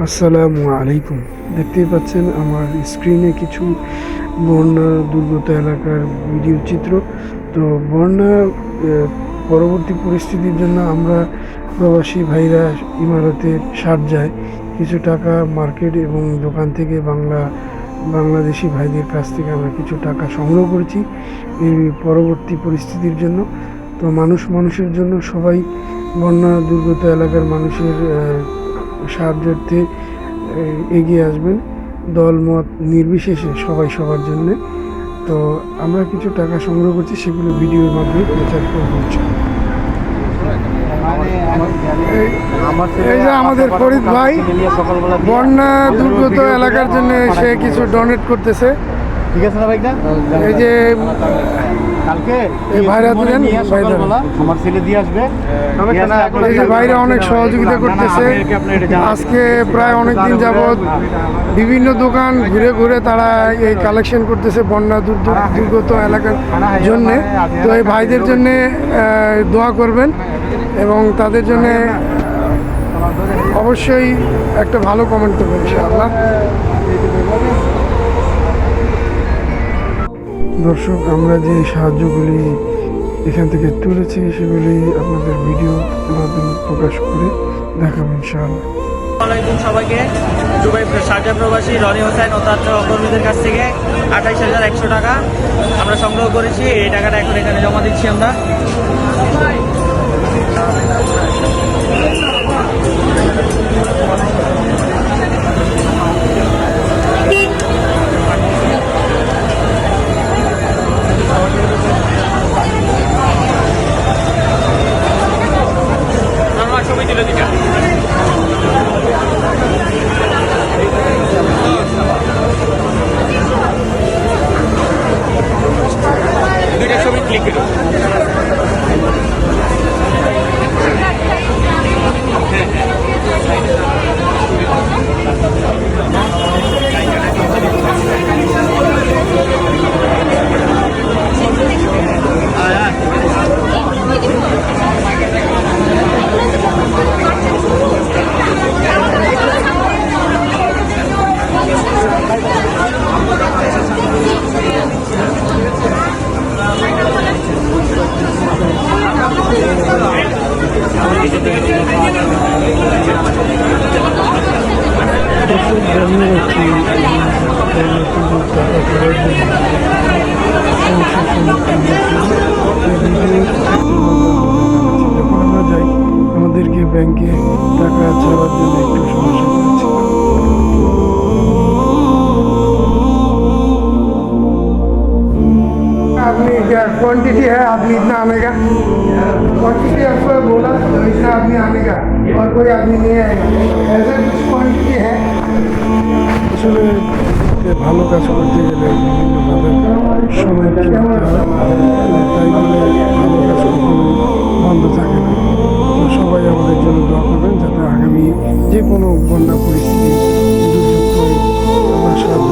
আসসালামু আলাইকুম। দেখতেই পাচ্ছেন আমার স্ক্রিনে কিছু বন্যা দুর্গত এলাকার ভিডিও চিত্র। তো বন্যা পরবর্তী পরিস্থিতির জন্য আমরা প্রবাসী ভাইরা ইমারতে শারজায় কিছু টাকা মার্কেট এবং দোকান থেকে বাংলাদেশি ভাইদের কাছ থেকে আমরা কিছু টাকা সংগ্রহ করেছি এই পরবর্তী পরিস্থিতির জন্য। তো মানুষের জন্য সবাই বন্যা দুর্গত এলাকার মানুষের সাহায্যার্থে এগিয়ে আসবেন, দলমত নির্বিশেষে সবাই সবার জন্যে। তো আমরা কিছু টাকা সংগ্রহ করছি, সেগুলো ভিডিওর মাধ্যমে প্রচার করবো। এই যে আমাদের ফরিদ ভাই বন্যা দুর্গত এলাকার জন্য সে কিছু ডোনেট করতেছে। ঠিক আছে না ভাইটা? এই যে কালকে এই ভাইরা দিলেন, আমার ছেলে দিয়ে আসবে। এই যে ভাইরা অনেক সহযোগিতা করতেছে। আজকে প্রায় অনেক দিন যাবৎ বিভিন্ন দোকান ঘুরে ঘুরে তারা এই কালেকশন করতেছে বন্যা দুর্গত এলাকার জন্যে। তো এই ভাইদের জন্যে দোয়া করবেন এবং তাদের জন্যে অবশ্যই একটা ভালো কমেন্ট করবেন ইনশাআল্লাহ। দর্শক, আমরা যে সাহায্যগুলি এখান থেকে তুলেছি সেগুলি আপনাদের ভিডিও মাধ্যমে প্রকাশ করে দেখাবো ইনশাআল্লাহ। আসসালামাইকুম সবাইকে। দুবাই শারজা প্রবাসী রনি হোসেন ও তার সহকর্মীদের কাছ থেকে 28,100 টাকা আমরা সংগ্রহ করেছি। এই টাকাটা এখন এখানে জমা দিচ্ছি আমরা। ছবি তুলে দিচ্ছি। দুইটা ছবি ক্লিক করুন। যখন আমরা যাই আমাদেরকে ব্যাংকে টাকা ছাড়ার জন্য একটু সমস্যা করেছে। आदमी क्या क्वांटिटी है, आदमी इतना आने का क्वांटिटी आपको बोला तो इतना आदमी आने का और कोई आदमी नहीं आएगा, ऐसा कुछ क्वांटिटी है। আসলে ভালো কাজ করতে গেলে বিভিন্নভাবে সময় দিতে হয়, তাই বলে ভালো কাজ কখনো বন্ধ থাকে না। তো সবাই আমাদের জন্য দোয়া করবেন যাতে আগামী যে কোনো বন্যা পরিস্থিতি দুর্যোগ আমরা সাহায্য